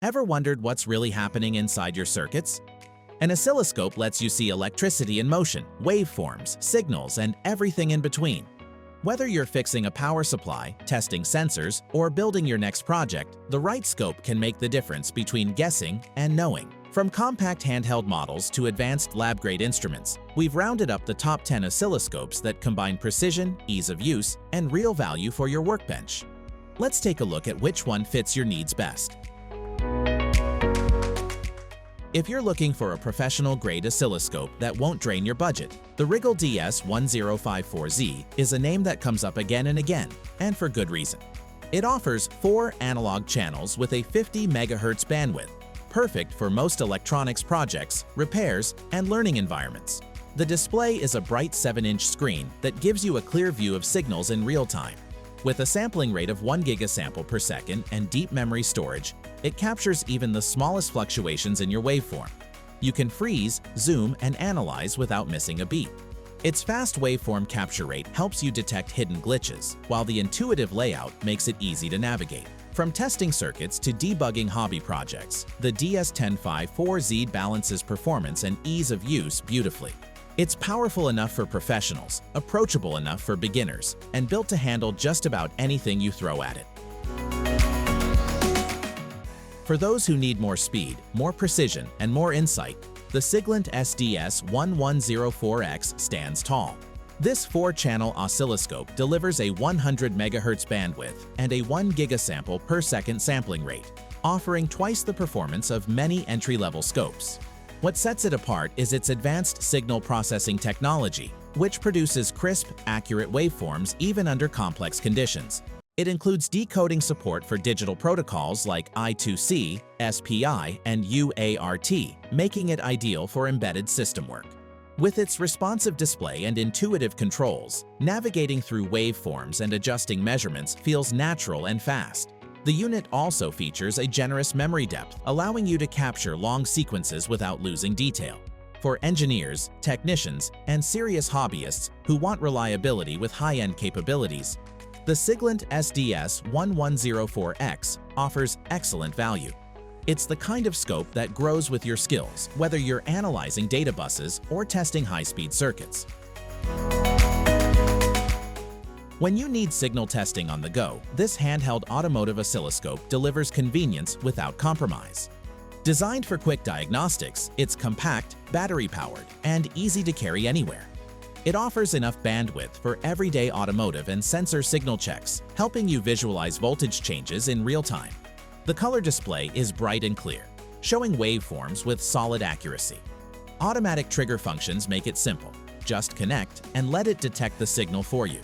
Ever wondered what's really happening inside your circuits? An oscilloscope lets you see electricity in motion, waveforms, signals, and everything in between. Whether you're fixing a power supply, testing sensors, or building your next project, the right scope can make the difference between guessing and knowing. From compact handheld models to advanced lab-grade instruments, we've rounded up the top 10 oscilloscopes that combine precision, ease of use, and real value for your workbench. Let's take a look at which one fits your needs best. If you're looking for a professional-grade oscilloscope that won't drain your budget, the Rigol DS1054Z is a name that comes up again and again, and for good reason. It offers 4 analog channels with a 50 MHz bandwidth, perfect for most electronics projects, repairs, and learning environments. The display is a bright 7-inch screen that gives you a clear view of signals in real time. With a sampling rate of 1 gigasample per second and deep memory storage, it captures even the smallest fluctuations in your waveform. You can freeze, zoom, and analyze without missing a beat. Its fast waveform capture rate helps you detect hidden glitches, while the intuitive layout makes it easy to navigate. From testing circuits to debugging hobby projects, the DS1054Z balances performance and ease of use beautifully. It's powerful enough for professionals, approachable enough for beginners, and built to handle just about anything you throw at it. For those who need more speed, more precision, and more insight, the Siglent SDS1104X stands tall. This 4-channel oscilloscope delivers a 100 MHz bandwidth and a 1 gigasample per second sampling rate, offering twice the performance of many entry-level scopes. What sets it apart is its advanced signal processing technology, which produces crisp, accurate waveforms even under complex conditions. It includes decoding support for digital protocols like I2C, SPI, and UART, making it ideal for embedded system work. With its responsive display and intuitive controls, navigating through waveforms and adjusting measurements feels natural and fast. The unit also features a generous memory depth, allowing you to capture long sequences without losing detail. For engineers, technicians, and serious hobbyists who want reliability with high-end capabilities, the Siglent SDS1104X offers excellent value. It's the kind of scope that grows with your skills, whether you're analyzing data buses or testing high-speed circuits. When you need signal testing on the go, this handheld automotive oscilloscope delivers convenience without compromise. Designed for quick diagnostics, it's compact, battery-powered, and easy to carry anywhere. It offers enough bandwidth for everyday automotive and sensor signal checks, helping you visualize voltage changes in real time. The color display is bright and clear, showing waveforms with solid accuracy. Automatic trigger functions make it simple. Just connect and let it detect the signal for you.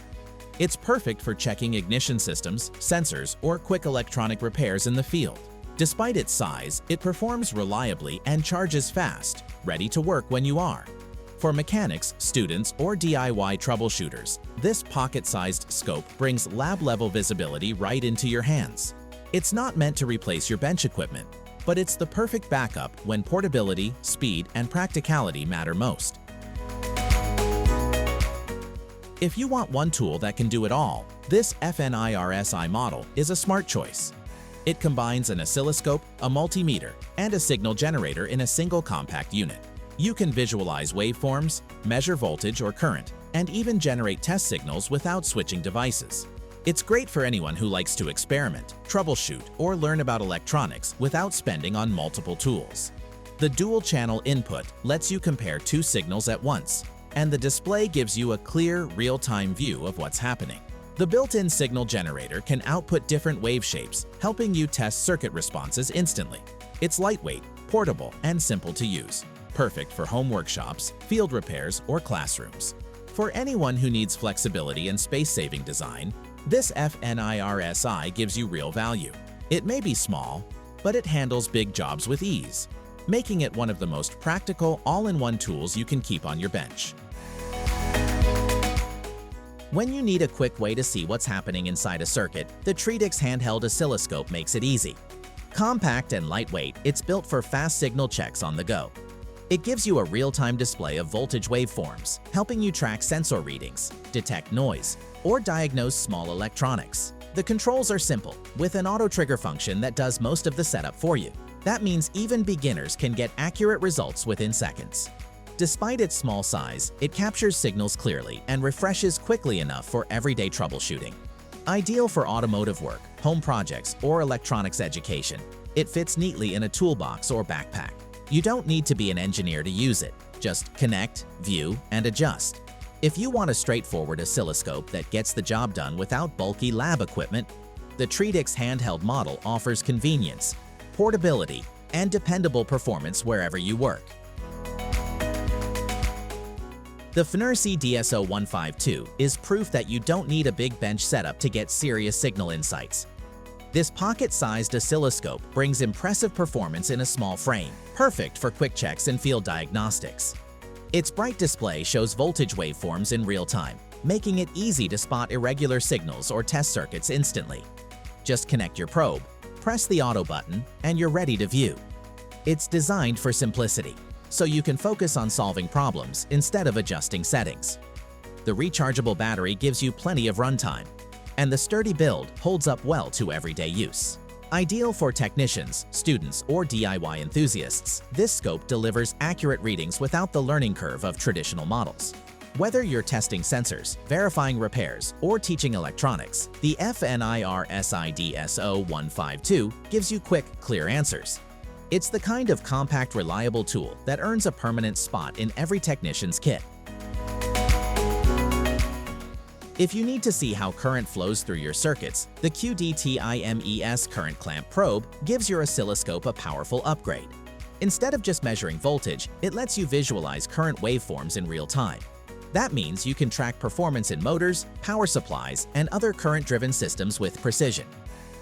It's perfect for checking ignition systems, sensors, or quick electronic repairs in the field. Despite its size, it performs reliably and charges fast, ready to work when you are. For mechanics, students, or DIY troubleshooters, this pocket-sized scope brings lab-level visibility right into your hands. It's not meant to replace your bench equipment, but it's the perfect backup when portability, speed, and practicality matter most. If you want one tool that can do it all, this FNIRSI model is a smart choice. It combines an oscilloscope, a multimeter, and a signal generator in a single compact unit. You can visualize waveforms, measure voltage or current, and even generate test signals without switching devices. It's great for anyone who likes to experiment, troubleshoot, or learn about electronics without spending on multiple tools. The dual-channel input lets you compare 2 signals at once, and the display gives you a clear, real-time view of what's happening. The built-in signal generator can output different wave shapes, helping you test circuit responses instantly. It's lightweight, portable, and simple to use, perfect for home workshops, field repairs, or classrooms. For anyone who needs flexibility and space-saving design, this FNIRSI gives you real value. It may be small, but it handles big jobs with ease, making it one of the most practical all-in-one tools you can keep on your bench. When you need a quick way to see what's happening inside a circuit, the Treedix Handheld Oscilloscope makes it easy. Compact and lightweight, it's built for fast signal checks on the go. It gives you a real-time display of voltage waveforms, helping you track sensor readings, detect noise, or diagnose small electronics. The controls are simple, with an auto-trigger function that does most of the setup for you. That means even beginners can get accurate results within seconds. Despite its small size, it captures signals clearly and refreshes quickly enough for everyday troubleshooting. Ideal for automotive work, home projects, or electronics education, it fits neatly in a toolbox or backpack. You don't need to be an engineer to use it. Just connect, view, and adjust. If you want a straightforward oscilloscope that gets the job done without bulky lab equipment, the Treedix Handheld model offers convenience, portability, and dependable performance wherever you work. The FNIRSI DS1104X is proof that you don't need a big bench setup to get serious signal insights. This pocket-sized oscilloscope brings impressive performance in a small frame, perfect for quick checks and field diagnostics. Its bright display shows voltage waveforms in real time, making it easy to spot irregular signals or test circuits instantly. Just connect your probe, press the auto button, and you're ready to view. It's designed for simplicity, so you can focus on solving problems instead of adjusting settings. The rechargeable battery gives you plenty of runtime, and the sturdy build holds up well to everyday use. Ideal for technicians, students, or DIY enthusiasts, this scope delivers accurate readings without the learning curve of traditional models. Whether you're testing sensors, verifying repairs, or teaching electronics, the FNIRSI DS1104X gives you quick, clear answers. It's the kind of compact, reliable tool that earns a permanent spot in every technician's kit. If you need to see how current flows through your circuits, the QDTimes current clamp probe gives your oscilloscope a powerful upgrade. Instead of just measuring voltage, it lets you visualize current waveforms in real time. That means you can track performance in motors, power supplies, and other current-driven systems with precision.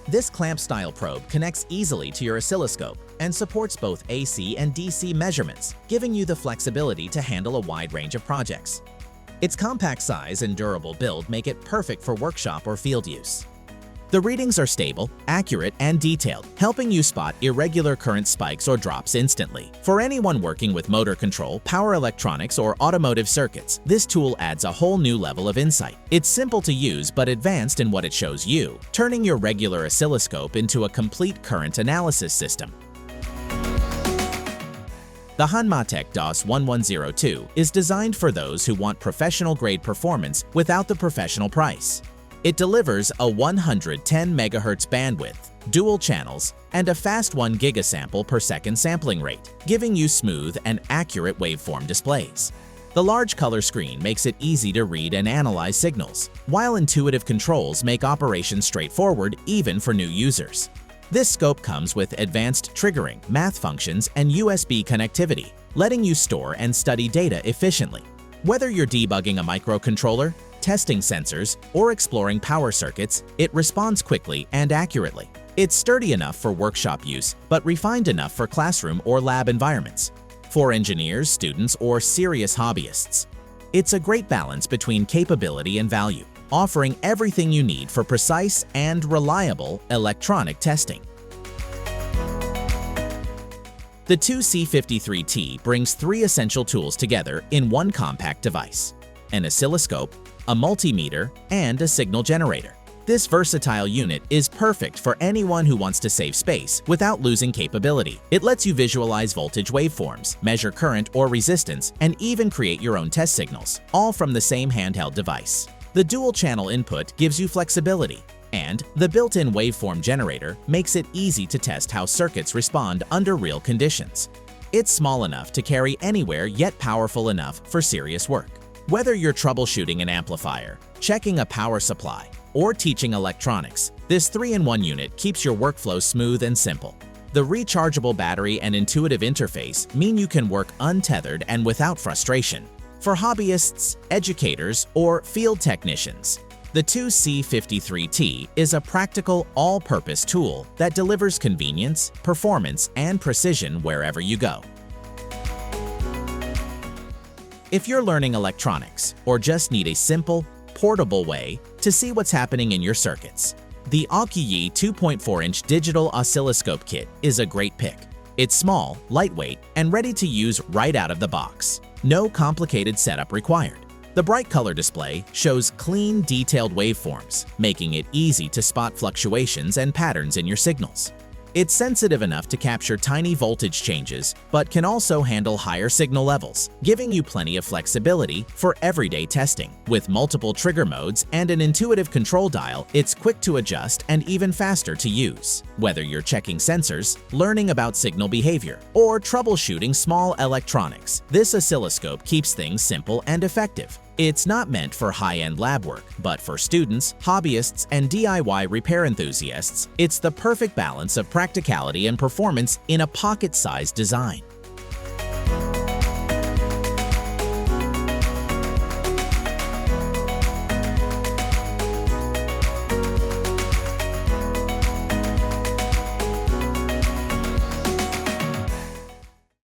This clamp-style probe connects easily to your oscilloscope and supports both AC and DC measurements, giving you the flexibility to handle a wide range of projects. Its compact size and durable build make it perfect for workshop or field use. The readings are stable, accurate, and detailed, helping you spot irregular current spikes or drops instantly. For anyone working with motor control, power electronics, or automotive circuits, this tool adds a whole new level of insight. It's simple to use but advanced in what it shows you, turning your regular oscilloscope into a complete current analysis system. The HANMATEK DS1104 is designed for those who want professional-grade performance without the professional price. It delivers a 110 MHz bandwidth, dual channels, and a fast 1 gigasample per second sampling rate, giving you smooth and accurate waveform displays. The large color screen makes it easy to read and analyze signals, while intuitive controls make operations straightforward even for new users. This scope comes with advanced triggering, math functions, and USB connectivity, letting you store and study data efficiently. Whether you're debugging a microcontroller, testing sensors, or exploring power circuits, it responds quickly and accurately. It's sturdy enough for workshop use, but refined enough for classroom or lab environments. For engineers, students, or serious hobbyists, it's a great balance between capability and value, offering everything you need for precise and reliable electronic testing. The 2C53T brings 3 essential tools together in one compact device: an oscilloscope, a multimeter, and a signal generator. This versatile unit is perfect for anyone who wants to save space without losing capability. It lets you visualize voltage waveforms, measure current or resistance, and even create your own test signals, all from the same handheld device. The dual-channel input gives you flexibility, and the built-in waveform generator makes it easy to test how circuits respond under real conditions. It's small enough to carry anywhere yet powerful enough for serious work. Whether you're troubleshooting an amplifier, checking a power supply, or teaching electronics, this 3-in-1 unit keeps your workflow smooth and simple. The rechargeable battery and intuitive interface mean you can work untethered and without frustration. For hobbyists, educators, or field technicians, the 2C53T is a practical, all-purpose tool that delivers convenience, performance, and precision wherever you go. If you're learning electronics or just need a simple, portable way to see what's happening in your circuits, the AUKUYEE 2.4-inch digital oscilloscope kit is a great pick. It's small, lightweight, and ready to use right out of the box. No complicated setup required. The bright color display shows clean, detailed waveforms, making it easy to spot fluctuations and patterns in your signals. It's sensitive enough to capture tiny voltage changes, but can also handle higher signal levels, giving you plenty of flexibility for everyday testing. With multiple trigger modes and an intuitive control dial, it's quick to adjust and even faster to use. Whether you're checking sensors, learning about signal behavior, or troubleshooting small electronics, this oscilloscope keeps things simple and effective. It's not meant for high-end lab work, but for students, hobbyists, and DIY repair enthusiasts, it's the perfect balance of practicality and performance in a pocket-sized design.